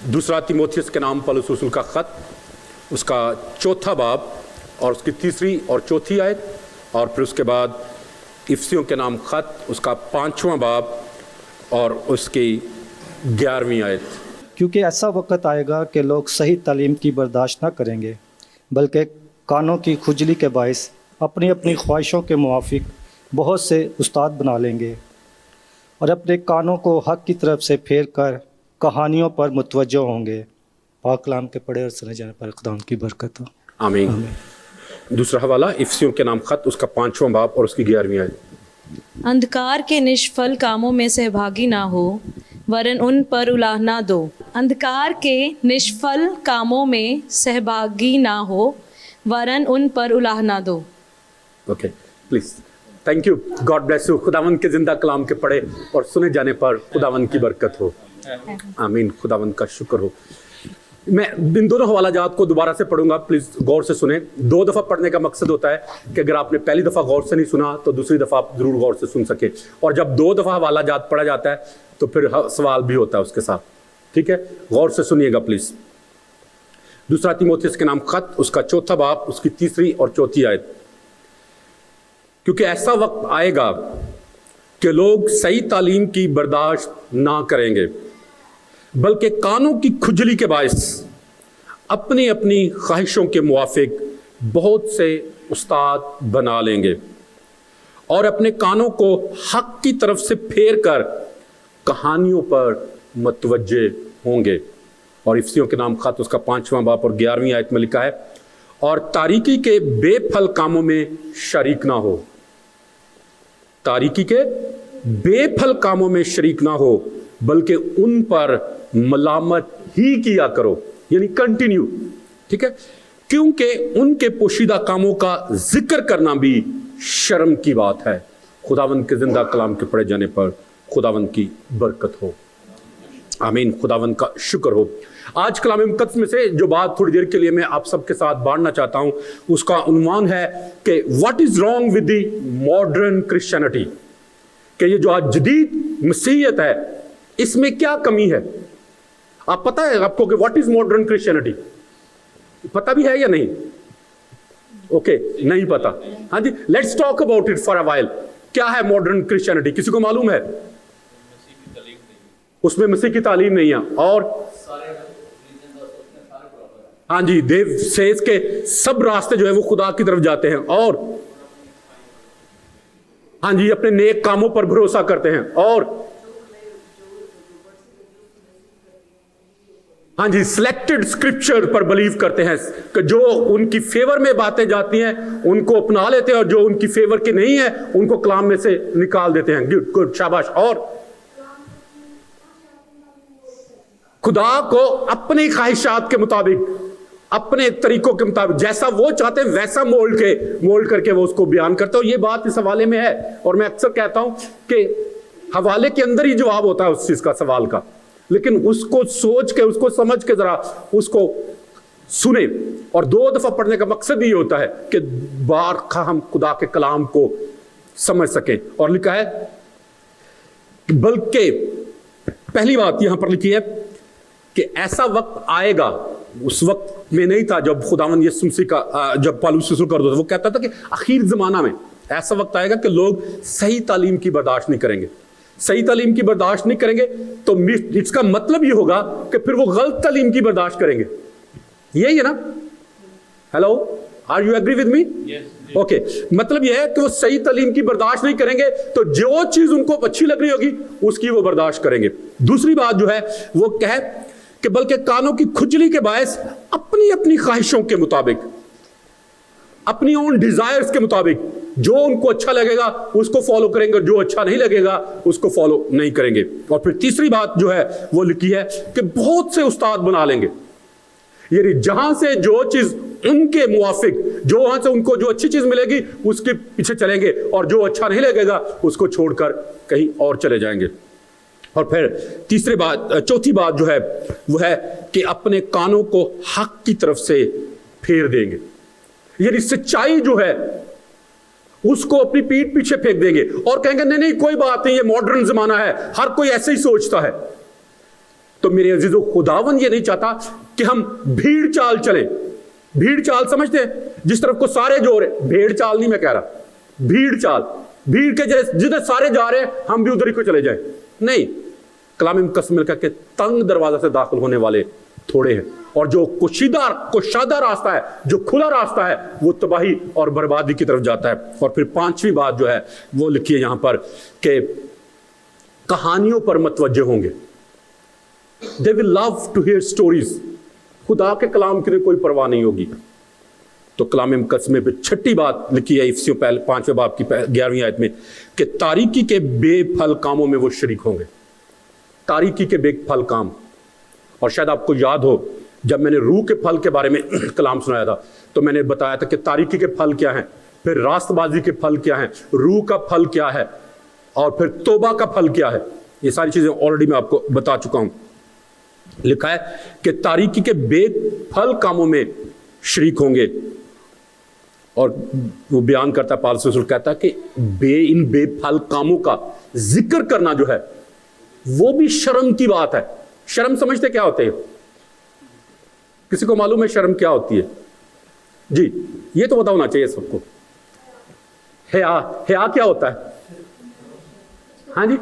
दूसरा तीमुथियुस के नाम पौलुस रसूल का खत, उसका चौथा बाब और उसकी तीसरी और चौथी आयत, और फिर उसके बाद इफिसियों के नाम खत, उसका 5वां बाब और उसकी 11वीं आयत। क्योंकि ऐसा वक्त आएगा कि लोग सही तालीम की बर्दाश्त न करेंगे, बल्कि कानों की खुजली के बायस अपनी अपनी ख्वाहिशों के मुआफिक बहुत से उस्ताद बना लेंगे और अपने कानों को हक़ की तरफ से फेर कर कहानियों पर मुतवज्जो होंगे। पाक कलाम के पढ़े और सुने जाने पर खुदा की बरकत हो। आमीन। दूसरा हवाला इफिसियों के नाम खत, उसका 5वां बाब और उसकी 11वीं आयत। अंधकार के निष्फल कामों में सहभागी ना हो, वरन उन पर उलाहना दो। अंधकार के निष्फल कामों में सहभागी ना हो, वरन उन पर उलाहना दो। Okay, please, thank you, God bless you. खुदावंद के जिंदा कलाम के पढ़े और सुने जाने पर खुदावंद की बरकत हो। आमीन, खुदावंद का शुक्र हो। मैं इन दोनों हवाला जात को दोबारा से पढ़ूंगा, प्लीज गौर से सुने। 2 दफ़ा पढ़ने का मकसद होता है कि अगर आपने पहली दफ़ा गौर से नहीं सुना तो दूसरी दफ़ा आप जरूर गौर से सुन सके, और जब 2 दफ़ा हवाला जात पढ़ा जाता है तो फिर सवाल भी होता है उसके साथ। ठीक है, गौर से सुनिएगा प्लीज। दूसरा तीमुथियुस के नाम खत, उसका चौथा बाब, उसकी तीसरी और चौथी आयत। क्योंकि ऐसा वक्त आएगा कि लोग सही तालीम की बर्दाश्त ना करेंगे, बल्कि कानों की खुजली के बायस अपनी अपनी ख्वाहिशों के मुआफिक बहुत से उस्ताद बना लेंगे और अपने कानों को हक की तरफ से फेर कर कहानियों पर मतवज्जे होंगे। और इफिसियों के नाम खत, उसका 5वां बाब और 11वीं आयत में लिखा है, और तारीकी के बेफल कामों में शरीक ना हो। तारीकी के बेफल कामों में शरीक ना हो, बल्कि उन पर मलामत ही किया करो, यानी कंटिन्यू। ठीक है, क्योंकि उनके पोशीदा कामों का जिक्र करना भी शर्म की बात है। खुदावंद के जिंदा कलाम के पढ़े जाने पर खुदावंद की बरकत हो। आमीन, खुदावंद का शुक्र हो। आज कलाम मुकद्दस में से जो बात थोड़ी देर के लिए मैं आप सबके साथ बांटना चाहता हूं, उसका उन्वान है कि what is wrong with the modern Christianity, कि ये जो आज जदीद मसीहियत है इसमें क्या कमी है। आप पता है आपको कि व्हाट इज मॉडर्न क्रिश्चियनिटी? पता भी है या नहीं? ओके, नहीं पता। हाँ जी, let's talk about it for a while. क्या है मॉडर्न क्रिश्चियनिटी? किसी को मालूम है? उसमें मसीह की तालीम नहीं है, और हाँ जी, देव सेज के सब रास्ते जो है वो खुदा की तरफ जाते हैं, और हाँ जी अपने नेक कामों पर भरोसा करते हैं, और हाँ जी सिलेक्टेड स्क्रिप्चर पर बिलीव करते हैं कि जो उनकी फेवर में बातें जाती हैं उनको अपना लेते हैं, और जो उनकी फेवर की नहीं है उनको कलाम में से निकाल देते हैं। गुड गुड, शाबाश। और खुदा को अपनी ख्वाहिशात के मुताबिक, अपने तरीकों के मुताबिक, जैसा वो चाहते हैं वैसा मोल्ड करके वो उसको बयान करते हैं। और ये बात इस हवाले में है, और मैं अक्सर कहता हूं कि हवाले के अंदर ही जवाब होता है उस चीज का, सवाल का, लेकिन उसको सोच के, उसको समझ के जरा उसको सुने। और 2 दफा पढ़ने का मकसद ये होता है कि बारखा हम खुदा के कलाम को समझ सकें। और लिखा है, बल्कि पहली बात यहां पर लिखी है कि ऐसा वक्त आएगा। उस वक्त में नहीं था जब खुदावंद यीशु मसीह का जब पौलुस रसूल कर दो, वो कहता था कि आखिर जमाना में ऐसा वक्त आएगा कि लोग सही तालीम की बर्दाश्त नहीं करेंगे। सही तालीम की बर्दाश्त नहीं करेंगे तो इसका मतलब ये होगा कि फिर वो गलत तालीम की बर्दाश्त करेंगे। यही है ना? Hello, are you agree with me? Okay, मतलब यह है कि वो सही तालीम की बर्दाश्त नहीं करेंगे तो जो चीज उनको अच्छी लग रही होगी उसकी वो बर्दाश्त करेंगे। दूसरी बात जो है वो कहे कि बल्कि कानों की खुजली के बायस अपनी अपनी ख्वाहिशों के मुताबिक, अपनी ओन डिजायर्स के मुताबिक, जो उनको अच्छा लगेगा उसको फॉलो करेंगे, जो अच्छा नहीं लगेगा उसको फॉलो नहीं करेंगे। और फिर तीसरी बात जो है वो लिखी है कि बहुत से उस्ताद बना लेंगे, यानी जहां से जो चीज उनके मुआफिक, जो वहां से उनको जो अच्छी चीज मिलेगी उसके पीछे चलेंगे, और जो अच्छा नहीं लगेगा उसको छोड़कर कहीं और चले जाएंगे। और फिर चौथी बात जो है वो है कि अपने कानों को हक की तरफ से फेर देंगे, यानी सच्चाई जो है اس کو اپنی پیٹھ پیچھے پھینک دیں گے اور کہیں گے نہیں نہیں کوئی بات نہیں، یہ ماڈرن زمانہ ہے، ہر کوئی ایسے ہی سوچتا ہے۔ تو میرے عزیزو، خداوند یہ نہیں چاہتا کہ ہم بھیڑ چال چلیں۔ بھیڑ چال سمجھتے ہیں؟ جس طرف کو سارے جو رہے، بھیڑ چال نہیں میں کہہ رہا، بھیڑ چال، بھیڑ کے جدھر سارے جا رہے ہیں ہم بھی ادھر ہی کو چلے جائیں، نہیں۔ کلام مقدس میں لکھا کہ تنگ دروازہ سے داخل ہونے والے تھوڑے ہیں، اور جو کشادہ راستہ ہے، جو کھلا راستہ ہے، وہ تباہی اور بربادی کی طرف جاتا ہے۔ اور پھر پانچویں بات جو ہے وہ لکھی ہے یہاں پر کہ کہانیوں پر متوجہ ہوں گے۔ They will love to hear stories۔ خدا کے کلام کی کوئی پرواہ نہیں ہوگی۔ تو کلام مقدس میں پھر چھٹی بات لکھی ہے افسیوں پہلے 5ویں باب کی 11ویں آیت میں کہ تاریکی کے بے پھل کاموں میں وہ شریک ہوں گے۔ تاریکی کے بے پھل کام، اور شاید آپ کو یاد ہو جب میں نے روح کے پھل کے بارے میں کلام سنایا تھا تو میں نے بتایا تھا کہ تاریکی کے پھل کیا ہیں، پھر راست بازی کے پھل کیا ہیں، روح کا پھل کیا ہے، اور پھر توبہ کا پھل کیا ہے۔ یہ ساری چیزیں آلریڈی میں آپ کو بتا چکا ہوں۔ لکھا ہے کہ تاریکی کے بے پھل کاموں میں شریک ہوں گے، اور وہ بیان کرتا ہے، پالس رسول کہتا ہے کہ ان بے پھل کاموں کا ذکر کرنا جو ہے وہ بھی شرم کی بات ہے۔ شرم سمجھتے کیا ہوتے ہیں؟ کسی کو معلوم ہے شرم کیا ہوتی ہے؟ جی یہ تو پتا ہونا چاہیے سب کو۔ حیا کیا ہوتا ہے؟ ہاں جی،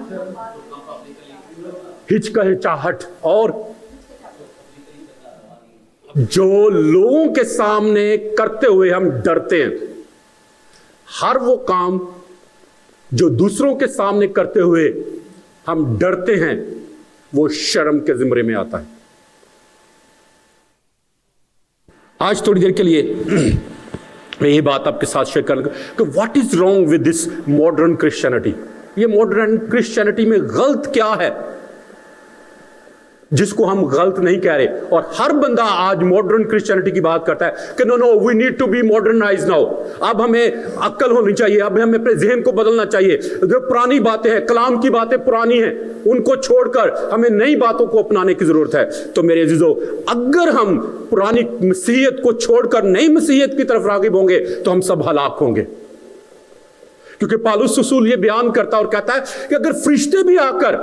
ہچکچاہٹ، اور جو لوگوں کے سامنے کرتے ہوئے ہم ڈرتے ہیں۔ ہر وہ کام جو دوسروں کے سامنے کرتے ہوئے ہم ڈرتے ہیں وہ شرم کے زمرے میں آتا ہے۔ آج تھوڑی دیر کے لیے میں یہ بات آپ کے ساتھ شیئر کروں گا کہ what is wrong with this modern Christianity. یہ ماڈرن کرسچینٹی میں غلط کیا ہے جس کو ہم غلط نہیں کہہ رہے؟ اور ہر بندہ آج ماڈرن کرسچینٹی کی بات کرتا ہے کہ no we need to be modernize now. اب ہمیں عقل ہونی چاہیے، اب ہمیں اپنے ذہن کو بدلنا چاہیے، جو پرانی باتیں ہیں، کلام کی باتیں پرانی ہیں، ان کو چھوڑ کر ہمیں نئی باتوں کو اپنانے کی ضرورت ہے۔ تو میرے عزیزو، اگر ہم پرانی مسیحیت کو چھوڑ کر نئی مسیحیت کی طرف راغب ہوں گے تو ہم سب ہلاک ہوں گے، کیونکہ پالوس رسول یہ بیان کرتا اور کہتا ہے کہ اگر فرشتے بھی آ کر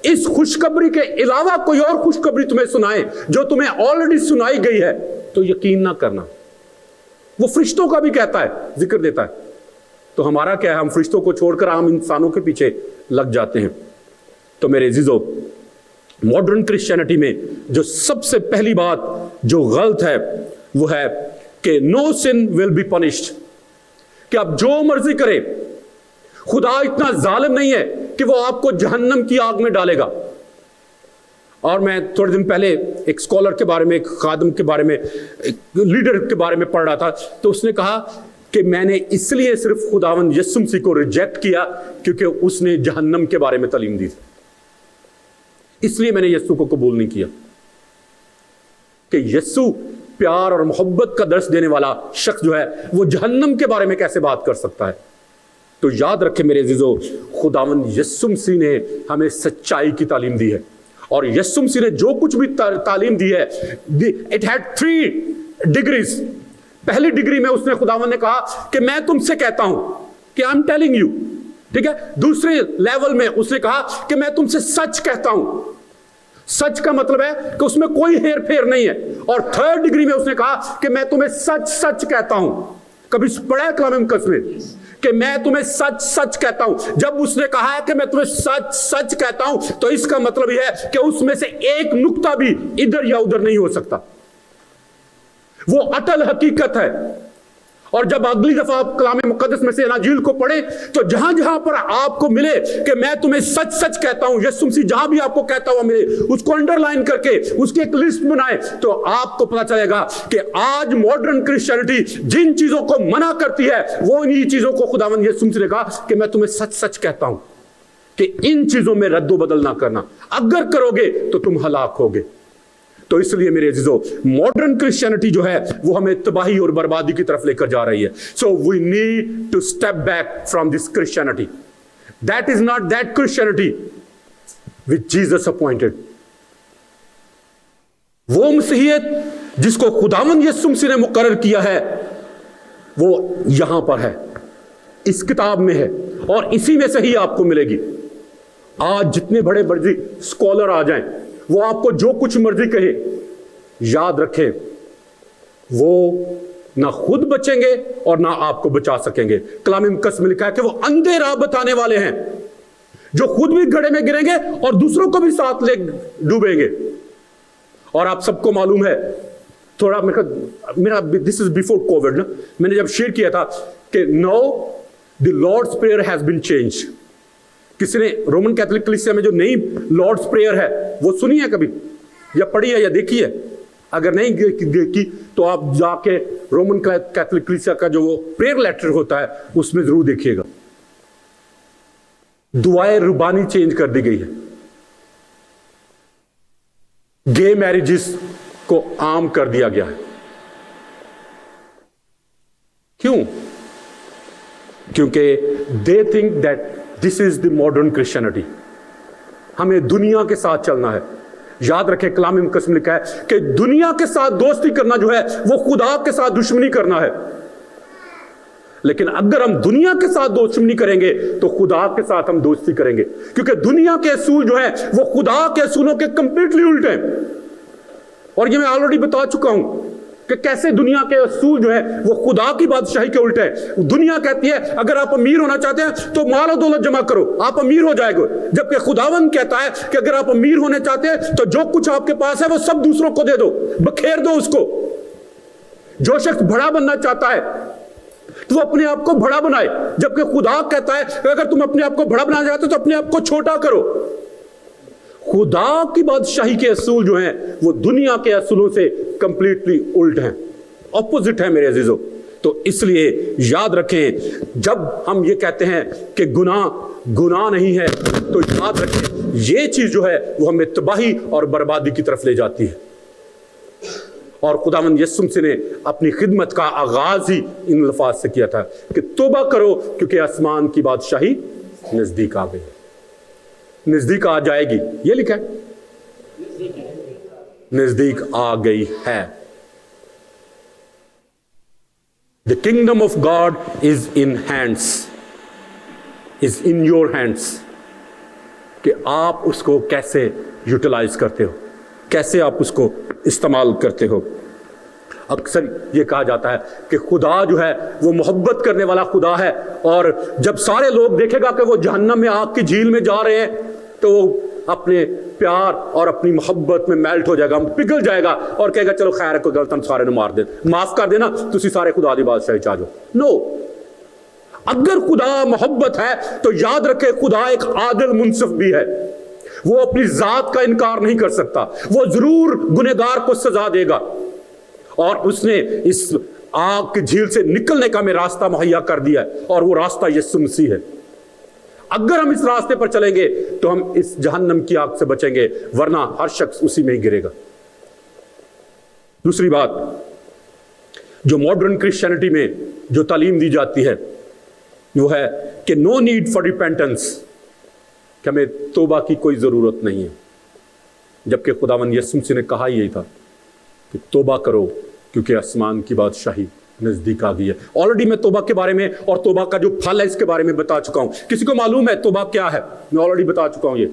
اس خوشخبری کے علاوہ کوئی اور خوشخبری تمہیں سنائیں جو تمہیں آلریڈی سنائی گئی ہے تو یقین نہ کرنا۔ وہ فرشتوں کا بھی کہتا ہے، ذکر دیتا ہے۔ تو ہمارا کیا ہے؟ ہم فرشتوں کو چھوڑ کر عام انسانوں کے پیچھے لگ جاتے ہیں۔ تو میرے عزیزو، ماڈرن کرسچینٹی میں جو سب سے پہلی بات جو غلط ہے وہ ہے کہ نو سن ول بی پنشڈ، کہ آپ جو مرضی کریں، خدا اتنا ظالم نہیں ہے کہ وہ آپ کو جہنم کی آگ میں ڈالے گا۔ اور میں تھوڑے دن پہلے ایک اسکالر کے بارے میں، ایک خادم کے بارے میں، ایک لیڈر کے بارے میں پڑھ رہا تھا، تو اس نے کہا کہ میں نے اس لیے صرف خداوند یسوع مسیح کو ریجیکٹ کیا کیونکہ اس نے جہنم کے بارے میں تعلیم دی تھی، اس لیے میں نے یسوع کو قبول نہیں کیا کہ یسوع پیار اور محبت کا درس دینے والا شخص جو ہے وہ جہنم کے بارے میں کیسے بات کر سکتا ہے۔ تو یاد رکھیں میرے عزیزو، خداوند یسوع مسیح نے ہمیں سچائی کی تعلیم دی ہے، اور یسوع مسیح نے جو کچھ بھی تعلیم دی ہے اٹ ہیڈ 3 ڈگریز۔ پہلی ڈگری میں اس نے، خداوند نے کہا کہ میں تم سے کہتا ہوں کہ آئی ایم ٹیلنگ یو، ٹھیک ہے۔ دوسرے لیول میں اس نے کہا کہ میں تم سے سچ کہتا ہوں۔ سچ کا مطلب ہے کہ اس میں کوئی ہیر پھیر نہیں ہے۔ اور 3rd ڈگری میں اس نے کہا کہ میں تمہیں سچ سچ کہتا ہوں۔ کبھی پڑھا ہے کلام مقدس میں کہ میں تمہیں سچ سچ کہتا ہوں؟ جب اس نے کہا ہے کہ میں تمہیں سچ سچ کہتا ہوں تو اس کا مطلب یہ ہے کہ اس میں سے ایک نقطہ بھی ادھر یا ادھر نہیں ہو سکتا، وہ اٹل حقیقت ہے۔ اور جب اگلی دفعہ آپ کلام مقدس میں سے اناجیل کو پڑھیں تو جہاں جہاں پر آپ کو ملے کہ میں تمہیں سچ سچ کہتا ہوں، یسوع مسیح جہاں بھی آپ کو کہتا ہوا ملے اس کو انڈر لائن کر کے اس کی ایک لسٹ بنائے، تو آپ کو پتا چلے گا کہ آج ماڈرن کرسچینٹی جن چیزوں کو منع کرتی ہے وہ انہی چیزوں کو خداوند یسوع مسیح نے کہا کہ میں تمہیں سچ سچ کہتا ہوں کہ ان چیزوں میں رد و بدل نہ کرنا، اگر کرو گے تو تم ہلاک ہوگے۔ تو اس لیے میرے عزیزو، ماڈرن کرسچینٹی جو ہے وہ ہمیں تباہی اور بربادی کی طرف لے کر جا رہی ہے۔ So we need to step back from this Christianity. That is not that Christianity which Jesus appointed. وہ مسیحیت جس کو خداوند یسوع مسیح نے مقرر کیا ہے وہ یہاں پر ہے۔ इस किताब में है और इसी में से ही आपको मिलेगी। आज जितने बड़े मर्जी स्कॉलर आ जाएं, वो आपको जो कुछ मर्जी कहे, याद रखें वो ना खुद बचेंगे और ना आपको बचा सकेंगे। कलाम मुकद्दस में लिखा है कि वो अंधे राह बताने वाले हैं जो खुद भी गड्ढे में गिरेंगे और दूसरों को भी साथ ले डूबेंगे। और आप सबको मालूम है, थोड़ा मेरा दिस इज बिफोर कोविड ना, मैंने जब शेयर किया था कि now the Lord's prayer has been change. किसी ने रोमन कैथोलिक कलीसिया में जो नई लॉर्ड्स प्रेयर है वो सुनी है कभी, या पढ़ी है, या देखी है? अगर नहीं देखी तो आप जाके रोमन कैथोलिक कलीसिया का जो वो प्रेयर लेटर होता है उसमें जरूर देखिएगा। दुआए रुबानी चेंज कर दी गई है। गे मैरिजेस को आम कर दिया गया है। क्यों? क्योंकि they think that this is the modern Christianity. हमें दुनिया के साथ चलना है। याद रखें, कलाम मुकद्दस में लिखा है कि दुनिया के साथ दोस्ती करना जो है वो खुदा के साथ दुश्मनी करना है। लेकिन अगर हम दुनिया के साथ दुश्मनी करेंगे तो खुदा के साथ हम दोस्ती करेंगे, क्योंकि दुनिया के असूल जो है वो खुदा के असूलों के कंप्लीटली उल्टे हैं। और ये मैं ऑलरेडी बता चुका हूं कि कैसे दुनिया के असूल जो है वो खुदा की बादशाही के उल्टे हैं। दुनिया कहती है अगर आप अमीर होना चाहते हैं तो माल और दौलत जमा करो, आप अमीर हो जाएंगे, जबकि खुदावंद कहता है कि अगर आप अमीर होने चाहते हैं तो जो कुछ आपके पास है वो सब दूसरों को दे दो, बखेर दो उसको। जो शख्स बड़ा बनना चाहता है तो वो अपने आप को बड़ा बनाए, जबकि खुदा कहता है कि अगर तुम अपने आप को बड़ा बनाना चाहते हो तो अपने आप को छोटा करो। खुदा की बादशाही के असूल जो हैं वो दुनिया के असूलों से कंप्लीटली उल्ट हैं, ऑपोजिट है मेरे अजीजों। तो इसलिए याद रखें, जब हम ये कहते हैं कि गुनाह नहीं है, तो याद रखें ये चीज जो है वो हमें तबाही और बर्बादी की तरफ ले जाती है। और खुदावंद यीशु मसीह ने अपनी खिदमत का आगाज ही इन अल्फाज से किया था कि तौबा करो क्योंकि आसमान की बादशाही नजदीक आ गई, नजदीक आ जाएगी। ये लिखा है, नजदीक आ गई है। The kingdom of God is in hands, is in your hands, कि आप उसको कैसे यूटिलाइज करते हो, कैसे आप उसको इस्तेमाल करते हो। अक्सर ये कहा जाता है कि खुदा जो है वो मोहब्बत करने वाला खुदा है, और जब सारे लोग देखेगा कि वो जहन्नम में आग की झील में जा रहे हैं तो वो अपने प्यार और अपनी मोहब्बत में मेल्ट हो जाएगा, पिघल जाएगा और कहेगा चलो खैर है, कोई गलत हम सारे मार दे, माफ कर देना, तुसी सारे खुदा दी बादशाही चा जाओ। नो, अगर खुदा मोहब्बत है तो याद रखे खुदा एक आदिल मुंसिफ भी है। वो अपनी जात का इनकार नहीं कर सकता, वो जरूर गुनहगार को सजा देगा, और उसने इस आग की झील से निकलने का हमें रास्ता मुहैया कर दिया है, और वो रास्ता यीशु मसीह है। अगर हम इस रास्ते पर चलेंगे तो हम इस जहन्नम की आग से बचेंगे, वरना हर शख्स उसी में ही गिरेगा। दूसरी बात, जो मॉडर्न क्रिश्चियनिटी में जो तालीम दी जाती है वो है कि नो नीड फॉर रिपेंटेंस, कि हमें तौबा की कोई जरूरत नहीं है, जबकि खुदावंद यीशु मसीह ने कहा यही था कि तौबा करो क्योंकि आसमान की बादशाही नजदीक आ गई है। ऑलरेडी मैं तौबा के बारे में और तौबा का जो फल है इसके बारे में बता चुका हूं। किसी को मालूम है तौबा क्या है? मैं ऑलरेडी बता चुका हूं। ये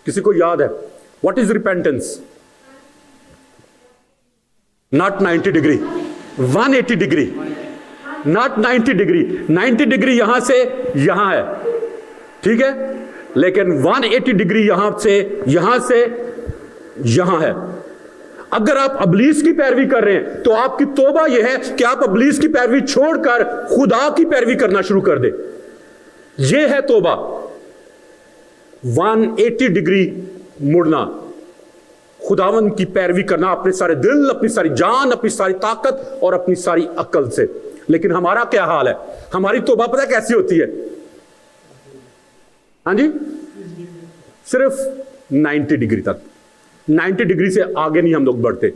किसी को याद है? What is repentance? Not 90 degree, 180 degree, not 90 degree. 90 degree यहां से यहां है, ठीक है, लेकिन 180 डिग्री यहां से यहां है। अगर आप अबलीस की पैरवी कर रहे हैं तो आपकी तौबा यह है कि आप अबलीस की पैरवी छोड़कर खुदा की पैरवी करना शुरू कर दे। यह है तौबा, 180 डिग्री मुड़ना, खुदावंद की पैरवी करना अपने सारे दिल, अपनी सारी जान, अपनी सारी ताकत और अपनी सारी अक्ल से। लेकिन हमारा क्या हाल है? हमारी तौबा पता कैसी होती है? हाँ जी, सिर्फ 90 डिग्री तक, 90 डिग्री से आगे नहीं हम लोग बढ़ते।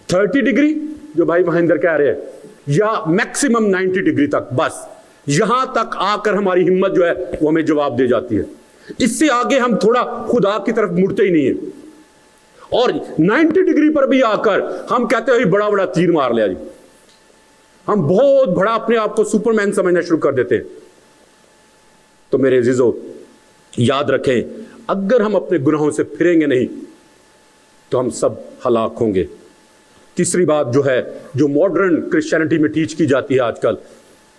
30 डिग्री जो भाई महेंद्र कह रहे हैं, या मैक्सिमम 90 डिग्री तक, बस यहां तक आकर हमारी हिम्मत जो है वो हमें जवाब दे जाती है। इससे आगे हम थोड़ा खुदा की तरफ मुड़ते ही नहीं है। और 90 डिग्री पर भी आकर हम कहते हैं बड़ा बड़ा तीर मार लिया जी, हम बहुत बड़ा अपने आप को सुपरमैन समझना शुरू कर देते हैं। تو میرے عزیزو یاد رکھیں اگر ہم اپنے گناہوں سے پھریں گے نہیں تو ہم سب ہلاک ہوں گے. تیسری بات جو ہے جو ماڈرن کرسچینٹی میں ٹیچ کی جاتی ہے آج کل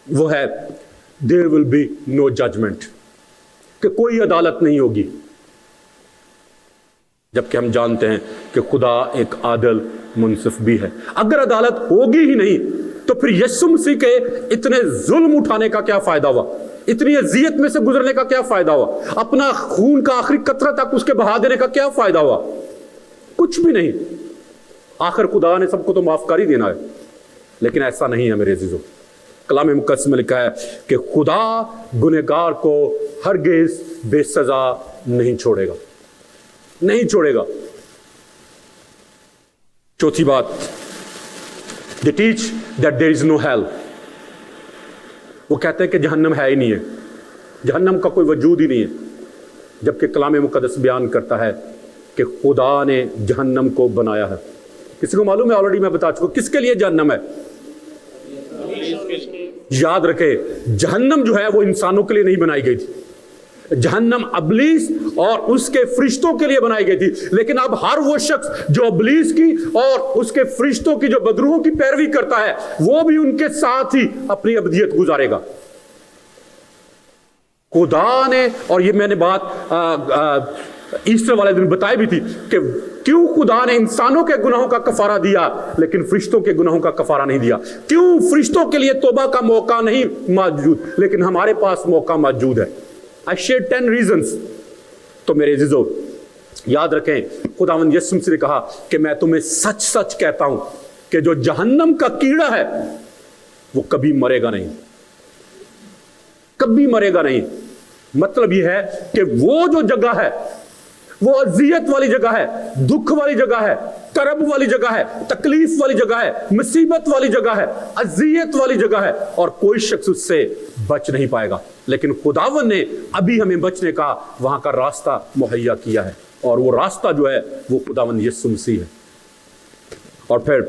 وہ ہے there will be no judgment, کہ کوئی عدالت نہیں ہوگی، جبکہ ہم جانتے ہیں کہ خدا ایک عادل منصف بھی ہے. اگر عدالت ہوگی ہی نہیں تو پھر یسوع مسیح کے اتنے ظلم اٹھانے کا کیا فائدہ ہوا، اتنی اذیت میں سے گزرنے کا کیا فائدہ ہوا، اپنا خون کا آخری قطرہ تک اس کے بہا دینے کا کیا فائدہ ہوا؟ کچھ بھی نہیں. آخر خدا نے سب کو تو معاف کر ہی دینا ہے. لیکن ایسا نہیں ہے میرے عزیزو. کلام مقدس میں لکھا ہے کہ خدا گنہگار کو ہرگز بے سزا نہیں چھوڑے گا، نہیں چھوڑے گا. چوتھی بات، they teach that there is no hell. وہ کہتے ہیں کہ جہنم ہے ہی نہیں ہے، جہنم کا کوئی وجود ہی نہیں ہے، جبکہ کلام مقدس بیان کرتا ہے کہ خدا نے جہنم کو بنایا ہے. کسی کو معلوم ہے؟ آلریڈی میں بتا چکا کس کے لیے جہنم ہے. یاد رکھے جہنم جو ہے وہ انسانوں کے لیے نہیں بنائی گئی تھی، جہنم ابلیس اور اس کے فرشتوں کے لیے بنائی گئی تھی. لیکن اب ہر وہ شخص جو ابلیس کی اور اس کے فرشتوں کی جو بدروحوں کی پیروی کرتا ہے وہ بھی ان کے ساتھ ہی اپنی ابدیت گزارے گا. خدا نے، اور یہ میں نے بات ایسٹر والے دن بتائی بھی تھی کہ کیوں خدا نے انسانوں کے گناہوں کا کفارہ دیا لیکن فرشتوں کے گناہوں کا کفارہ نہیں دیا. کیوں فرشتوں کے لیے توبہ کا موقع نہیں موجود لیکن ہمارے پاس موقع موجود ہے. I share 10 reasons. تو میرے عزیزو یاد رکھیں خداوند یسوع مسیح نے کہا کہ میں تمہیں سچ سچ کہتا ہوں کہ جو جہنم کا کیڑا ہے وہ کبھی مرے گا نہیں، کبھی مرے گا نہیں. مطلب یہ ہے کہ وہ جو جگہ ہے وہ اذیت والی جگہ ہے، دکھ والی جگہ ہے، کرب والی جگہ ہے، تکلیف والی جگہ ہے، مصیبت والی جگہ ہے، اذیت والی جگہ ہے، اور کوئی شخص اس سے بچ نہیں پائے گا. لیکن خداوند نے ابھی ہمیں بچنے کا وہاں کا راستہ مہیا کیا ہے، اور وہ راستہ جو ہے وہ خداوند یسوع مسیح ہے. اور پھر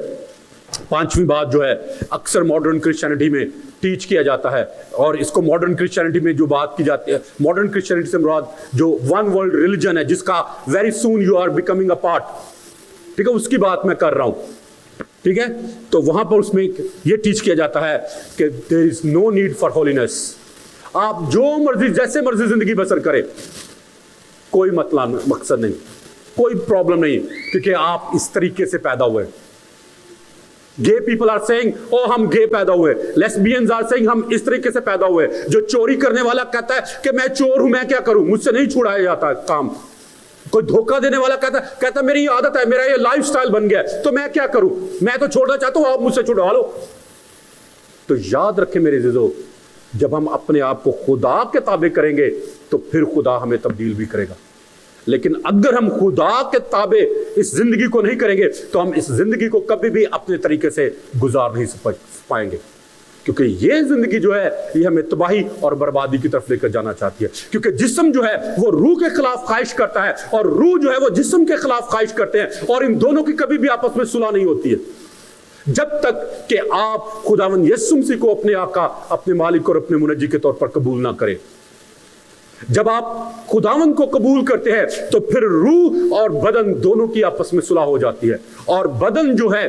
پانچویں بات جو ہے اکثر ماڈرن کرسچینٹی میں ٹیچ کیا جاتا ہے، اور اس کو ماڈرن کرسچینٹی میں جو بات کی جاتی ہے، ماڈرن کرسچینٹی سے مراد جو ون ورلڈ ریلیجن ہے جس کا very soon you are becoming a part, ٹھیک ہے، اس کی بات میں کر رہا ہوں. ٹھیک ہے، تو وہاں پر اس میں یہ ٹیچ کیا جاتا ہے کہ there is no need for holiness. آپ جو مرضی جیسے مرضی زندگی بسر کرے، کوئی مقصد نہیں، کوئی پرابلم نہیں، کیونکہ آپ اس طریقے سے پیدا ہوئے. گے پیپل آر سیئنگ او ہم گے پیدا ہوئے، لیسبینز آر سیئنگ ہم اس طریقے سے پیدا ہوئے. جو چوری کرنے والا کہتا ہے کہ میں چور ہوں، میں کیا کروں، مجھ سے نہیں چھڑایا جاتا کام. کوئی دھوکہ دینے والا کہتا میری عادت ہے، میرا یہ لائف سٹائل بن گیا تو میں کیا کروں، میں تو چھوڑنا چاہتا ہوں، آپ مجھ سے چھڑوا لو. تو یاد رکھیں میرے عزیزو جب ہم اپنے آپ کو خدا کے تابع کریں گے تو پھر خدا ہمیں تبدیل بھی کرے گا. لیکن اگر ہم خدا کے تابع اس زندگی کو نہیں کریں گے تو ہم اس زندگی کو کبھی بھی اپنے طریقے سے گزار نہیں پائیں گے، کیونکہ یہ زندگی جو ہے یہ ہمیں تباہی اور بربادی کی طرف لے کر جانا چاہتی ہے. کیونکہ جسم جو ہے وہ روح کے خلاف خواہش کرتا ہے اور روح جو ہے وہ جسم کے خلاف خواہش کرتے ہیں، اور ان دونوں کی کبھی بھی آپس میں صلح نہیں ہوتی ہے جب تک کہ آپ خداوند یسوع مسیح کو اپنے آقا، اپنے مالک اور اپنے منجی کے طور پر قبول نہ کریں. جب آپ خداوند کو قبول کرتے ہیں تو پھر روح اور بدن دونوں کی آپس میں صلح ہو جاتی ہے، اور بدن جو ہے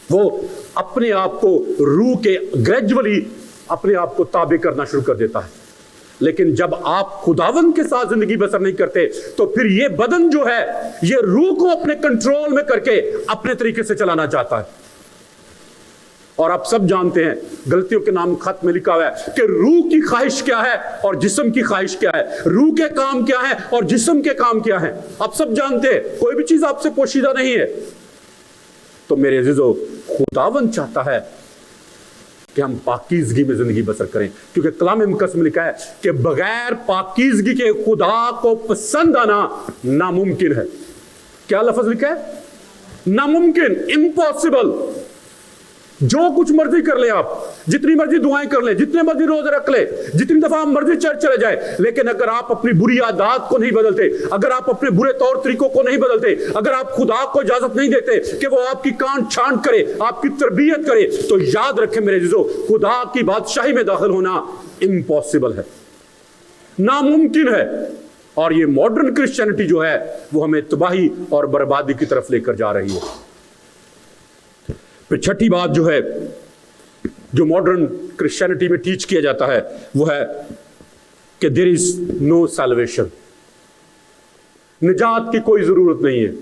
وہ اپنے آپ کو روح کے گریجولی اپنے آپ کو تابع کرنا شروع کر دیتا ہے. لیکن جب آپ خداوند کے ساتھ زندگی بسر نہیں کرتے تو پھر یہ بدن جو ہے یہ روح کو اپنے کنٹرول میں کر کے اپنے طریقے سے چلانا چاہتا ہے. اور آپ سب جانتے ہیں غلطیوں کے نام خط میں لکھا ہوا ہے کہ روح کی خواہش کیا ہے اور جسم کی خواہش کیا ہے، روح کے کام کیا ہے اور جسم کے کام کیا ہے. آپ سب جانتے ہیں، کوئی بھی چیز آپ سے پوشیدہ نہیں ہے. تو میرے عزیزو خداوند چاہتا ہے کہ ہم پاکیزگی میں زندگی بسر کریں، کیونکہ کلام مقدس میں لکھا ہے کہ بغیر پاکیزگی کے خدا کو پسند آنا ناممکن ہے. کیا لفظ لکھا ہے؟ ناممکن، امپاسبل. جو کچھ مرضی کر لیں آپ، جتنی مرضی دعائیں کر لیں، جتنے مرضی روزے رکھ لیں، جتنی دفعہ مرضی چرچ چلے جائے، لیکن اگر آپ اپنی بری عادات کو نہیں بدلتے، اگر آپ اپنے برے طور طریقوں کو نہیں بدلتے، اگر آپ خدا کو اجازت نہیں دیتے کہ وہ آپ کی کانٹ چھانٹ کرے، آپ کی تربیت کرے، تو یاد رکھیں میرے عزیزو خدا کی بادشاہی میں داخل ہونا امپاسبل ہے، नामुमकिन है। और ये मॉडर्न क्रिश्चियनिटी जो है वो हमें तबाही और बर्बादी की तरफ लेकर जा रही है। फिर छठी बात जो है, जो मॉडर्न क्रिश्चियनिटी में टीच किया जाता है, वो है कि देयर इज नो सैल्वेशन, निजात की कोई जरूरत नहीं है,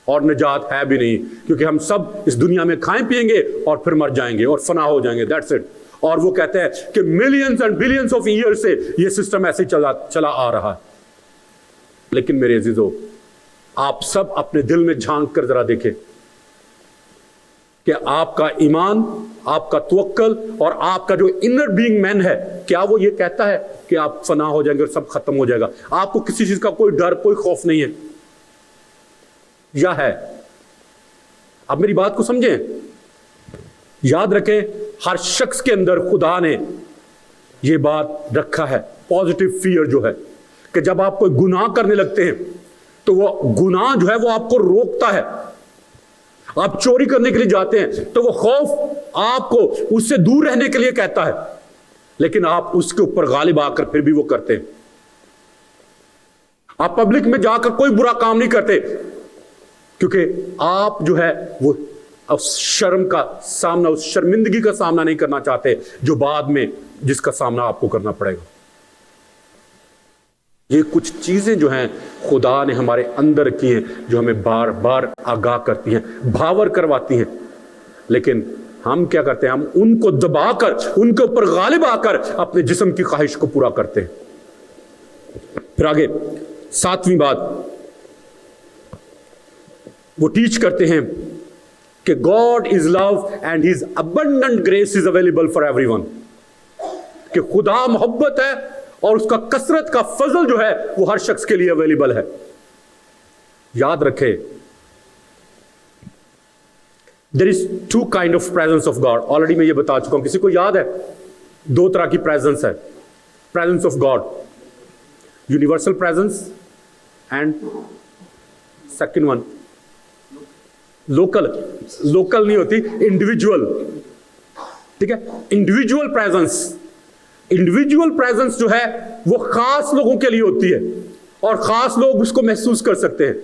और निजात है भी नहीं, क्योंकि हम सब इस दुनिया में खाएं पिएंगे और फिर मर जाएंगे और फना हो जाएंगे, दैट्स इट। और वो कहते हैं कि millions and billions of year से ये सिस्टम ऐसे चला आ रहा है। लेकिन मेरे अजीजों, आप सब अपने दिल में झांक कर जरा देखें कि आपका ईमान, आपका तवक्कल और आपका जो इनर बीइंग मैन है, क्या वो ये कहता है कि आप फना हो जाएंगे और सब खत्म हो जाएगा? आपको किसी चीज का कोई डर, कोई खौफ नहीं है, या है? अब मेरी बात को समझें, याद रखें, हर शख्स के अंदर खुदा ने ये बात रखा है, पॉजिटिव फियर जो है, कि जब आप कोई गुनाह करने लगते हैं तो वो गुनाह जो है वो आपको रोकता है। आप चोरी करने के लिए जाते हैं तो वो खौफ आपको उससे दूर रहने के लिए कहता है, लेकिन आप उसके ऊपर गालिब आकर फिर भी वो करते हैं। आप पब्लिक में जाकर कोई बुरा काम नहीं करते, क्योंकि आप जो है वो उस शर्म का सामना, उस शर्मिंदगी का सामना नहीं करना चाहते जो बाद में जिसका सामना आपको करना पड़ेगा। ये कुछ चीजें जो हैं खुदा ने हमारे अंदर की हैं, जो हमें बार बार आगाह करती हैं, भावर करवाती हैं, लेकिन हम क्या करते हैं? हम उनको दबाकर, उनके ऊपर गालिब आकर अपने जिस्म की ख्वाहिश को पूरा करते हैं। फिर आगे सातवीं बात वो टीच करते हैं कि God is love and his abundant grace is available for everyone, कि खुदा मोहब्बत है और उसका कसरत का फजल जो है वो हर शख्स के लिए अवेलेबल है। याद रखें, there is two kind of presence of God. Already मैं ये बता चुका हूं, किसी को याद है? दो तरह की प्रेजेंस है, presence of God, universal presence and second one local. Local नहीं होती, इंडिविजुअल, ठीक है? इंडिविजुअल प्रेजेंस, इंडिविजुअल प्रेजेंस जो है वो खास लोगों के लिए होती है और खास लोग उसको महसूस कर सकते हैं,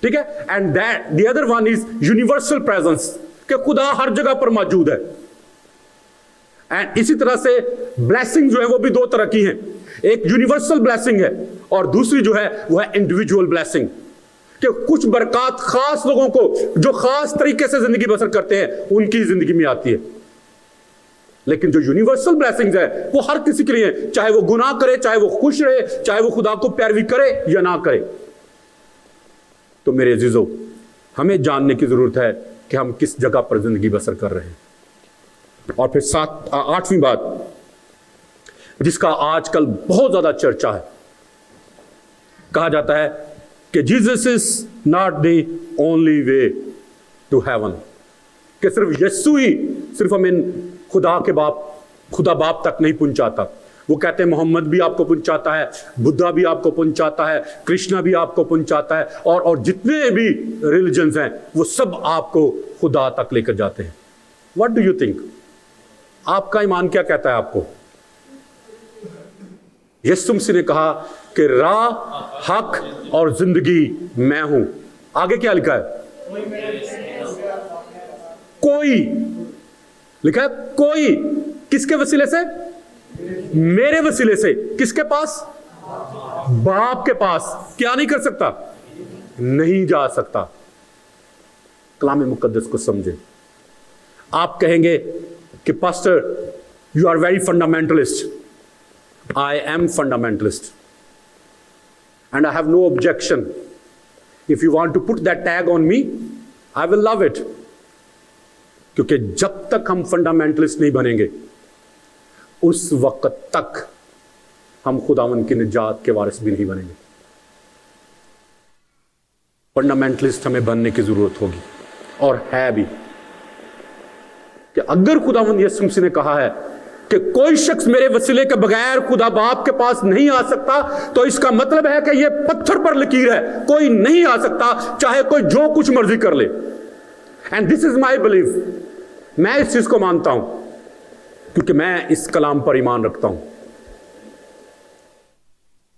ठीक है? And that the other one is universal presence, कि खुदा हर जगह पर मौजूद है। एंड इसी तरह से ब्लेसिंग जो है वो भी दो तरह की हैं, एक यूनिवर्सल ब्लेसिंग है और दूसरी जो है वो है इंडिविजुअल ब्लेसिंग, कि कुछ बरकत खास लोगों को जो खास तरीके से जिंदगी बसर करते हैं उनकी जिंदगी में आती है। लेकिन जो यूनिवर्सल ब्लेसिंग्स है वो हर किसी के लिए है, चाहे वो गुनाह करे, चाहे वो खुश रहे, चाहे वो खुदा को पैरवी करे या ना करे। तो मेरे अजीजों, हमें जानने की जरूरत है कि हम किस जगह पर जिंदगी बसर कर रहे हैं। और फिर आठवीं बात, जिसका आजकल बहुत ज्यादा चर्चा है, कहा जाता है कि Jesus is not the only way to heaven, कि सिर्फ यीशु ही सिर्फ हमें खुदा बाप तक नहीं पहुंचाता। वो कहते हैं मोहम्मद भी आपको पहुंचाता है, बुद्धा भी आपको पहुंचाता है, कृष्णा भी आपको पहुंचाता है, और जितने भी रिलीजन्स हैं वो सब आपको खुदा तक लेकर जाते हैं। What do you think? आपका ईमान क्या कहता है आपको? यीशु मसीह ने कहा कि राह, हक और जिंदगी मैं हूं। आगे क्या लिखा है? कोई लिखा है, कोई किसके वसीले से? मेरे वसीले से। किसके पास? बाप के पास। क्या नहीं कर सकता? नहीं जा सकता। कलाम मुकद्दस को समझे। आप कहेंगे कि pastor you are very fundamentalist. I am fundamentalist and I have no objection. If you want to put that tag on me, I will love it. क्योंकि जब तक हम फंडामेंटलिस्ट नहीं बनेंगे उस वक्त तक हम खुदावन की निजात के वारिस भी नहीं बनेंगे। फंडामेंटलिस्ट हमें बनने की जरूरत होगी, और है भी, कि अगर खुदावन यीशु मसीह ने कहा है कि कोई शख्स मेरे वसीले के बगैर खुदा बाप के पास नहीं आ सकता, तो इसका मतलब है कि यह पत्थर पर लकीर है, कोई नहीं आ सकता, चाहे कोई जो कुछ मर्जी कर ले। And this is my belief. मैं इस चीज को मानता हूं क्योंकि मैं इस कलाम पर ईमान रखता हूं।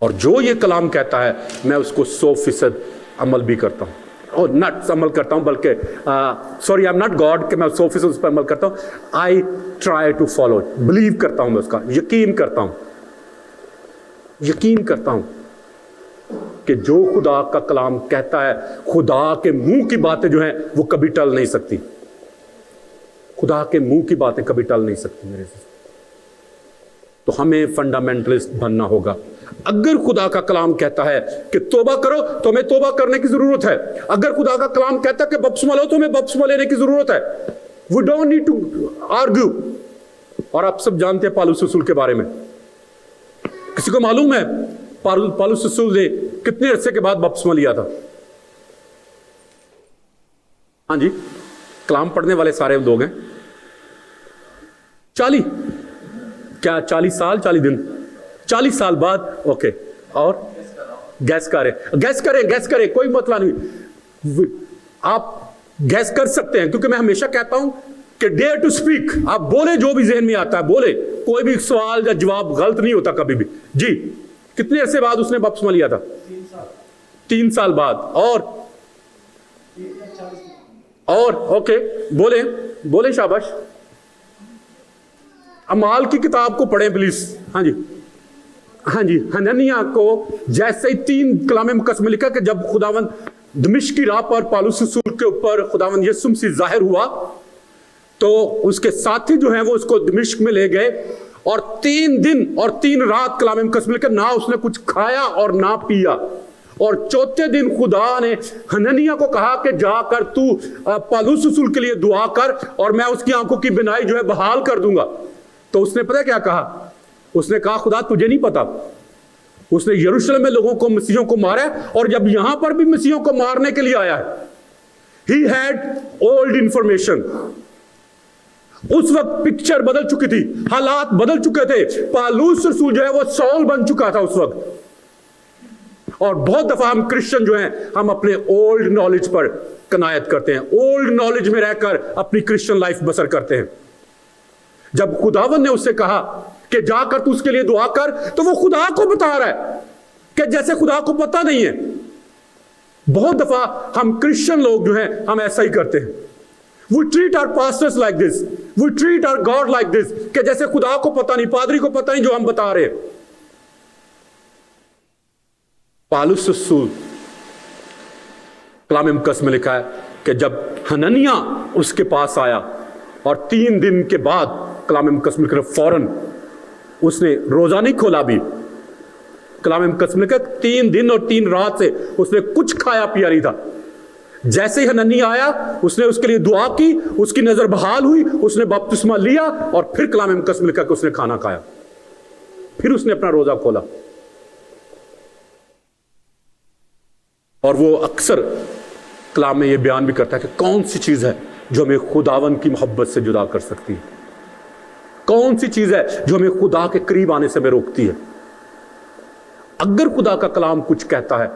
اور جو یہ کلام کہتا ہے میں اس کو 100% عمل بھی کرتا ہوں، اور نٹ عمل کرتا ہوں بلکہ sorry I am not God کہ میں 100% اس پر عمل کرتا ہوں، I try to follow, believe کرتا ہوں، میں اس کا یقین کرتا ہوں، یقین کرتا ہوں کہ جو خدا کا کلام کہتا ہے، خدا کے منہ کی باتیں جو ہیں وہ کبھی ٹل نہیں سکتی، خدا کے منہ کی باتیں کبھی ٹل نہیں سکتی میرے سے۔ تو ہمیں فنڈامنٹلسٹ بننا ہوگا۔ اگر خدا کا کلام کہتا ہے کہ توبہ کرو تو ہمیں توبہ کرنے کی ضرورت ہے، اگر خدا کا کلام کہتا ہے کہ بپتسمہ لو تو ہمیں بپتسمہ لینے کی ضرورت ہے۔ We don't need to argue۔ اور آپ سب جانتے ہیں پالوس رسول کے بارے میں، کسی کو معلوم ہے پالوس رسول نے کتنے عرصے کے بعد بپتسمہ لیا تھا؟ ہاں جی، کلام پڑھنے والے سارے لوگ ہیں۔ 40 سال 40 دن 40 سال بعد، اوکے، اور گیس کریں، کوئی مسئلہ نہیں، آپ گیس کر سکتے ہیں، کیونکہ میں ہمیشہ کہتا ہوں کہ ڈیئر ٹو اسپیک، آپ بولے جو بھی ذہن میں آتا ہے بولے، کوئی بھی سوال یا جواب غلط نہیں ہوتا کبھی بھی۔ جی، کتنے عرصے بعد اس نے بپتسمہ لیا تھا؟ 3 سال بعد، اور اوکے، بولیں شاباش۔ اعمال کی کتاب کو پڑھیں پلیز۔ ہاں جی، حنانیہ کو جیسے ہی 3 کلام مقدس میں لکھا کہ جب خداوند دمشق کی راہ پر پالوس رسول کے اوپر خداوند یسوع مسیح ظاہر ہوا تو اس کے ساتھی جو ہیں وہ اس کو دمشق میں لے گئے، اور 3 دن اور 3 رات کلام مقدس میں لکھا نہ اس نے کچھ کھایا اور نہ پیا، اور چوتھے دن خدا نے حنانیہ کو کہا کہ جا کر تو پالوس رسول کے لیے دعا کر اور میں اس کی آنکھوں کی بینائی جو ہے بحال کر دوں گا۔ تو اس نے پتہ کیا کہا؟ اس نے کہا خدا تجھے نہیں پتا، اس نے یروشلم میں لوگوں کو مسیحوں کو مارا ہے، اور جب یہاں پر بھی مسیحوں کو مارنے کے لیے آیا ہے۔ He had old information۔ اس وقت پکچر بدل چکی تھی، حالات بدل چکے تھے، پالوس رسول جو ہے وہ سول بن چکا تھا اس وقت۔ اور بہت دفعہ ہم کرسچن جو ہیں ہم اپنے اولڈ نالج پر کنایت کرتے ہیں، اولڈ نالج میں رہ کر اپنی کرسچن لائف بسر کرتے ہیں۔ جب خداوند نے اس سے کہا کہ جا کر تو اس کے لیے دعا کر، تو وہ خدا کو بتا رہا ہے کہ جیسے خدا کو پتہ نہیں ہے۔ بہت دفعہ ہم کرسچن لوگ جو ہیں ہم ایسا ہی کرتے ہیں۔ We treat our pastors like this, we treat our God like this، کہ جیسے خدا کو پتہ نہیں، پادری کو پتہ نہیں جو ہم بتا رہے ہیں۔ پالوس رسول کلام مقدس میں لکھا ہے کہ جب حنانیہ اس کے پاس آیا اور 3 دن کے بعد کلام مقدس میں لکھا فوراً اس نے روزہ نہیں کھولا بھی، کلام مقدس میں لکھا 3 دن اور 3 رات سے اس نے کچھ کھایا پیا نہیں تھا۔ جیسے ہی حنانیہ آیا اس نے اس کے لیے دعا کی، اس کی نظر بحال ہوئی، اس نے بپتسمہ لیا، اور پھر کلام مقدس میں لکھا کہ اس نے کھانا کھایا، پھر اس نے اپنا روزہ کھولا۔ اور وہ اکثر کلام میں یہ بیان بھی کرتا ہے کہ کون سی چیز ہے جو ہمیں خداوند کی محبت سے جدا کر سکتی ہے، کون سی چیز ہے جو ہمیں خدا کے قریب آنے سے ہمیں روکتی ہے۔ اگر خدا کا کلام کچھ کہتا ہے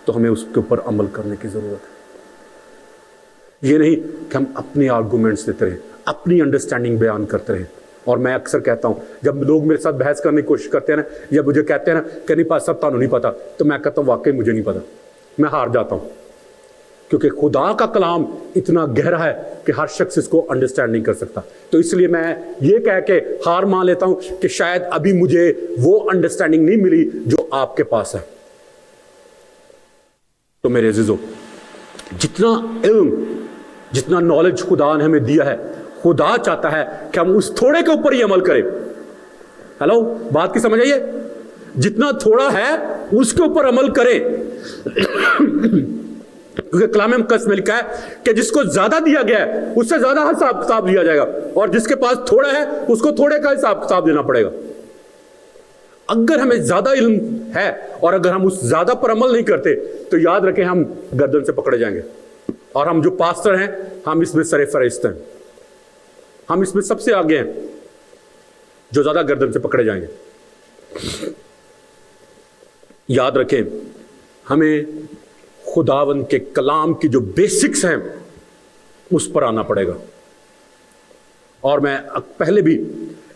تو ہمیں اس کے اوپر عمل کرنے کی ضرورت ہے۔ یہ نہیں کہ ہم اپنی آرگومنٹس دیتے رہیں، اپنی انڈرسٹینڈنگ بیان کرتے رہیں۔ اور میں اکثر کہتا ہوں جب لوگ میرے ساتھ بحث کرنے کی کوشش کرتے ہیں نا، یا مجھے کہتے ہیں نا کہ نہیں پاس سب تانوں نہیں پتا، تو میں کہتا ہوں واقعی مجھے نہیں پتا، میں ہار جاتا ہوں، کیونکہ خدا کا کلام اتنا گہرا ہے کہ ہر شخص اس کو انڈرسٹینڈ نہیں کر سکتا۔ تو اس لیے میں یہ کہہ کے ہار مان لیتا ہوں کہ شاید ابھی مجھے وہ انڈرسٹینڈنگ نہیں ملی جو آپ کے پاس ہے۔ تو میرے عزیزو، جتنا علم، جتنا نالج خدا نے ہمیں دیا ہے، خدا چاہتا ہے کہ ہم اس تھوڑے کے اوپر ہی عمل کریں۔ ہیلو، بات کی سمجھ آئیے؟ جتنا تھوڑا ہے اس کے اوپر عمل کریں، کیونکہ کلام مقدس میں لکھا ہے کہ جس کو زیادہ دیا گیا ہے اس سے زیادہ حساب کتاب دیا جائے گا، اور جس کے پاس تھوڑا ہے اس کو تھوڑے کا حساب کتاب دینا پڑے گا۔ اگر ہمیں زیادہ علم ہے اور اگر ہم اس زیادہ پر عمل نہیں کرتے تو یاد رکھیں ہم گردن سے پکڑے جائیں گے، اور ہم جو پاسٹر ہیں ہم اس میں سر فہرست ہیں، ہم اس میں سب سے آگے ہیں جو زیادہ گردن سے پکڑے جائیں گے۔ یاد رکھیں ہمیں خداوند کے کلام کی جو بیسکس ہیں اس پر آنا پڑے گا۔ اور میں پہلے بھی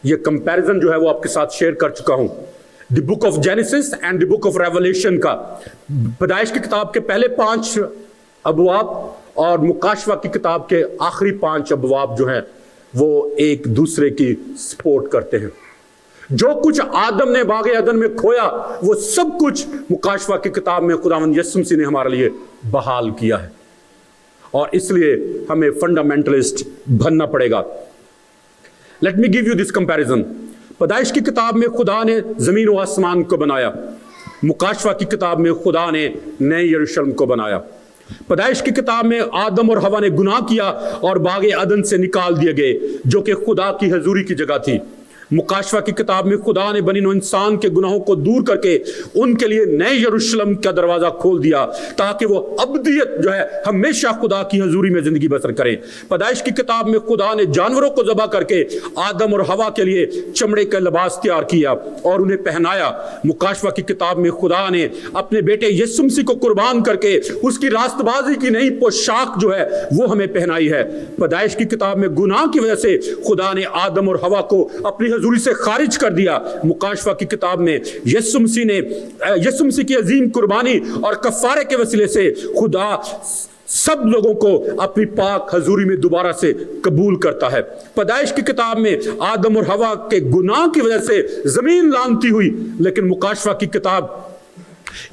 یہ کمپیریزن جو ہے وہ آپ کے ساتھ شیئر کر چکا ہوں۔ The book of genesis and the book of revelation का, पैदाइश की किताब के पहले 5 अबवाब और मुकाशवा की किताब के आखिरी 5 अबवाब जो हैं वो एक दूसरे की सपोर्ट करते हैं। जो कुछ आदम ने बागे अदन में खोया वो सब कुछ मुकाशवा की किताब में खुदावंद यीशु मसीह ने हमारे लिए बहाल किया है, और इसलिए हमें फंडामेंटलिस्ट बनना पड़ेगा। Let me give you this comparison. पैदाइश की किताब में खुदा ने जमीन और आसमान को बनाया, मुकाशवा की किताब में खुदा ने नए यरूशलेम को बनाया। पैदाइश की किताब में आदम और हवा ने गुनाह किया और बागे अदन से निकाल दिए गए, जो कि खुदा की हजूरी की जगह थी। मुकाशवा की किताब में खुदा ने बनी नौ इंसान के गुनाहों को दूर करके उनके लिए नए यरूशलेम का दरवाजा खोल दिया, ताकि वो अब्दियत जो है हमेशा खुदा की हजूरी में जिंदगी बसर करें। पैदाइश की किताब में खुदा ने जानवरों को ज़बह करके आदम और हवा के लिए चमड़े का लिबास तैयार किया और उन्हें पहनाया। मुकाशवा की किताब में खुदा ने अपने बेटे यीशु मसीह को कुर्बान करके उसकी रास्तबाजी की नई पोशाक जो है वो हमें पहनाई है। पैदाइश की किताब में गुनाह की वजह से खुदा ने आदम और हवा को अपनी हजूरी से खारिज कर दिया। मुकाशवा की किताब में यीशु मसीह की अजीम कुर्बानी और कफारे के वसीले से खुदा सब लोगों को अपनी पाक हजूरी में दोबारा से कबूल करता है। पैदाइश की किताब में आदम और हवा के गुनाह की वजह से जमीन लानती हुई, लेकिन मुकाशवा की किताब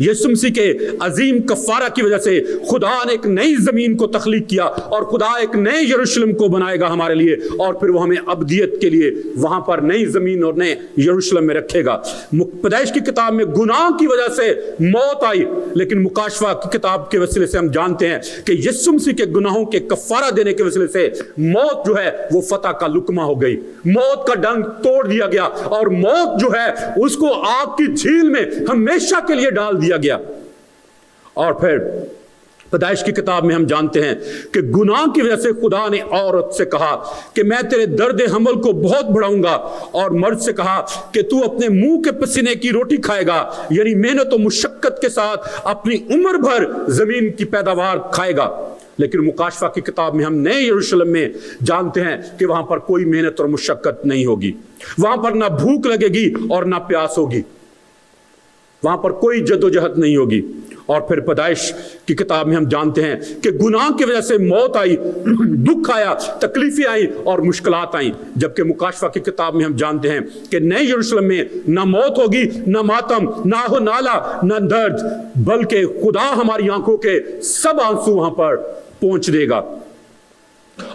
यीशु मसीह के अजीम कफारा की वजह से खुदा ने एक नई जमीन को तख्लीक किया और खुदा एक नए यरूशलेम को बनाएगा हमारे लिए, और फिर वो हमें अब्दियत के लिए वहां पर नई जमीन और नए यरूशलेम में रखेगा। पैदाइश की किताब में गुनाह की वजह से मौत आई, लेकिन मुकाशवा की किताब के वसीले से हम जानते हैं कि यीशु मसीह के गुनाहों के कफारा देने के वसीले से मौत जो है वो फतह का लुकमा हो गई, मौत का डंक तोड़ दिया गया और मौत जो है उसको आग की झील में हमेशा के लिए डाल दिया गया। और फिर पैदाइश की किताब में हम जानते हैं कि गुनाह की वजह से खुदा ने औरत से कहा कि मैं तेरे दर्द हमल को बहुत बढ़ाऊंगा, और मर्द से कहा कि तू अपने मुंह के पसीने की रोटी खाएगा, यानी मेहनत और मुशक्कत के साथ अपनी उम्र भर जमीन की पैदावार खाएगा। लेकिन मुकाशवा की किताब में हम नए यरूशलेम में जानते हैं कि वहां पर कोई मेहनत और मुशक्कत नहीं होगी, वहां पर ना भूख लगेगी और ना प्यास होगी, वहां पर कोई जद्दोजहद नहीं होगी। और फिर पैदाइश की किताब में हम जानते हैं कि गुनाह की वजह से मौत आई, दुख आया, तकलीफें आई और मुश्किलात आई, जबकि मुकाशवा की किताब में हम जानते हैं कि नए यरूशलेम में ना मौत होगी, ना मातम, ना हो नाला, ना दर्द, बल्कि खुदा हमारी आंखों के सब आंसू वहां पर पहुंच देगा।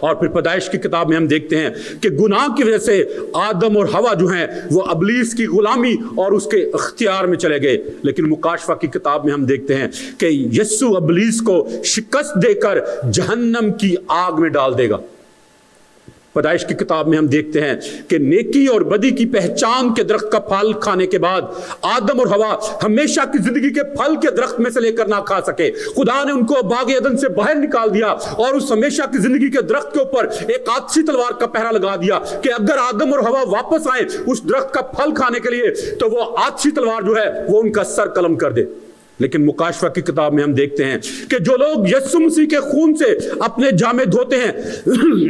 और फिर पैदाइश की किताब में हम देखते हैं कि गुनाह की वजह से आदम और हवा जो हैं वो अबलीस की गुलामी और उसके इख्तियार में चले गए, लेकिन मुकाशवा की किताब में हम देखते हैं कि यीशु अबलीस को शिकस्त देकर जहन्नम की आग में डाल देगा। पैदाइश की किताब में हम देखते हैं कि नेकी और बदी की पहचान के दरख्त का फल खाने के बाद आदम और हवा हमेशा की जिंदगी के फल के दरख्त में से लेकर ना खा सके। खुदा ने उनको बागे अदन से बाहर निकाल दिया और उस हमेशा की जिंदगी के दरख्त के ऊपर एक आछी तलवार का पहरा लगा दिया कि अगर आदम और हवा वापस आए उस दरख्त का फल खाने के लिए तो वो आछी तलवार जो है वो उनका सर कलम कर दे। लेकिन मुकाशवा की किताब में हम देखते हैं कि जो लोग यीशु मसीह के खून से अपने जामे धोते हैं,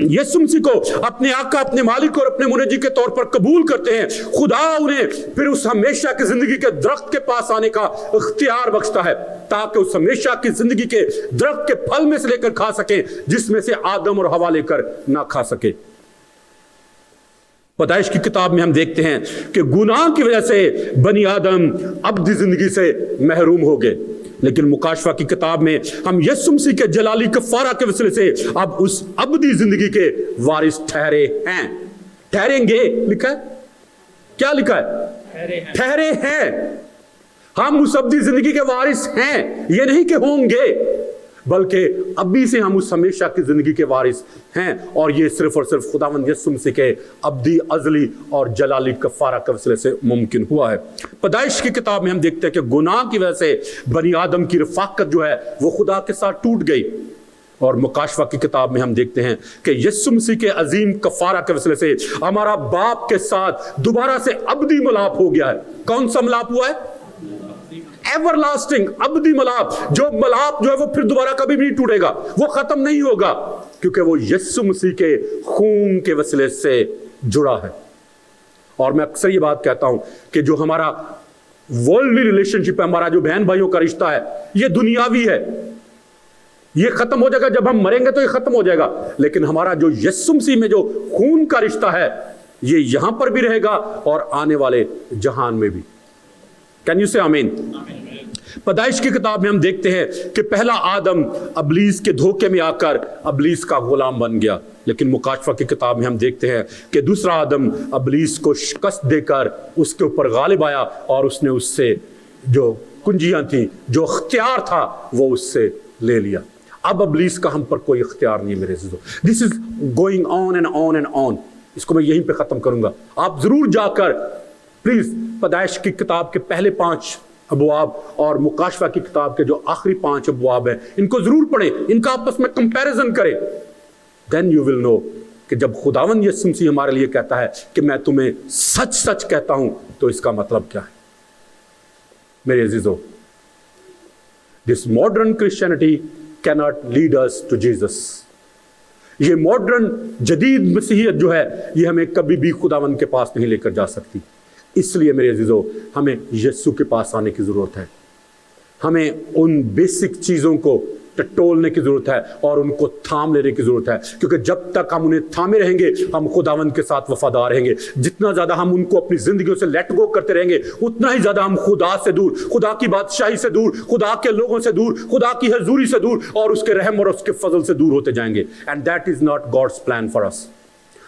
यीशु मसीह को अपने आका, अपने मालिक और अपने मुनज्जी के तौर पर कबूल करते हैं, खुदा उन्हें फिर उस हमेशा की जिंदगी के दरख्त के पास आने का इख्तियार बख्शता है, ताकि उस हमेशा की जिंदगी के दरख्त के फल में से लेकर खा सके जिसमें से आदम और हवा लेकर ना खा सके। पैदाइश की किताब में हम देखते हैं कि गुनाह की वजह से बनी आदम अब्दी जिंदगी से महरूम हो गए, लेकिन मुकाशवा की किताब में हम यीशु मसीह के जलाली कफारा के वसीले से अब उस अब्दी जिंदगी के वारिस ठहरे हैं। ठहरेंगे लिखा है, क्या लिखा है? ठहरे हैं। हम उस अब्दी जिंदगी के वारिस हैं, ये नहीं कि होंगे, बल्कि अभी से हम उस हमेशा की जिंदगी के वारिस हैं, और ये सिर्फ और सिर्फ खुदावंद यीशु मसीह के अब्दी, अजली और जलाली कफारा के वसीले से मुमकिन हुआ है। पैदाइश की किताब में हम देखते हैं कि गुनाह की वजह से बनी आदम की रफाकत जो है वो खुदा के साथ टूट गई, और मुकाशवा की किताब में हम देखते हैं कि यीशु मसीह के अजीम कफारा के वसीले से हमारा बाप के साथ दोबारा से अब्दी मिलाप हो गया है। कौन सा मिलाप हुआ है? एवरलास्टिंग, अब्दी मिलाप। जो मिलाप जो है वो फिर दोबारा कभी भी नहीं टूटेगा, वो खत्म नहीं होगा, क्योंकि वो यीशु मसीह के खून के वसीले से जुड़ा है। और मैं अक्सर ये बात कहता हूं कि जो हमारा वर्ल्डली रिलेशनशिप है, हमारा जो बहन भाइयों का रिश्ता है, ये दुनियावी है, ये खत्म हो जाएगा, जब हम मरेंगे तो ये खत्म हो जाएगा। लेकिन हमारा जो यीशु मसीह में जो खून का रिश्ता है, ये यहां पर भी रहेगा और आने वाले जहान में भी। कैन यू से आमीन? पैदाइश की किताब में हम देखते हैं कि पहला आदम अबलीस के धोखे में आकर अबलीस का गुलाम बन गया, लेकिन मुकाशफा की किताब में हम देखते हैं कि दूसरा आदम अबलीस को शिकस्त देकर उसके ऊपर गालिब आया और उसने उससे जो कुंजियां थी, जो इख्तियार था, वो उससे ले लिया। अब अबलीस का हम पर कोई इख्तियार नहीं है मेरे अज़ीज़ों। This is going on and on and on. इसको मैं यहीं पे खत्म करूंगा। आप जरूर जाकर प्लीज पैदाइश की किताब के पहले 5 अबवाब और मुकाशफा की किताब के जो आखिरी 5 अबवाब हैं, इनको जरूर पढ़ें, इनका आपस में कंपैरिजन करें। देन यू विल नो कि जब खुदावंद यीशु मसीह हमारे लिए कहता है कि मैं तुम्हें सच सच कहता हूं, तो इसका मतलब क्या है मेरे अजीजों। This modern Christianity cannot lead us to Jesus. ये मॉडर्न जदीद मसीहियत जो है, ये हमें कभी भी खुदावंद के पास नहीं लेकर जा सकती। इसलिए मेरे अजीजों, हमें यीशु के पास आने की जरूरत है। हमें उन बेसिक चीजों को टटोलने की जरूरत है और उनको थाम लेने की जरूरत है, क्योंकि जब तक हम उन्हें थामे रहेंगे, हम खुदावंद के साथ वफादार रहेंगे। जितना ज्यादा हम उनको अपनी जिंदगियों से लेट गो करते रहेंगे, उतना ही ज्यादा हम खुदा से दूर, खुदा की बादशाही से दूर, खुदा के लोगों से दूर, खुदा की हजूरी से दूर और उसके रहम और उसके फजल से दूर होते जाएंगे। And that is not God's plan for us.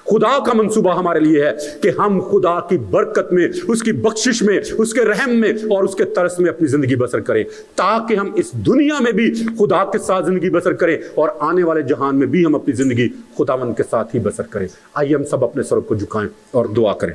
खुदा का मंसूबा हमारे लिए है कि हम खुदा की बरकत में, उसकी बख्शिश में, उसके रहम में और उसके तरस में अपनी जिंदगी बसर करें, ताकि हम इस दुनिया में भी खुदा के साथ जिंदगी बसर करें और आने वाले जहान में भी हम अपनी जिंदगी खुदावंद के साथ ही बसर करें। आइए हम सब अपने सर को झुकाएं और दुआ करें।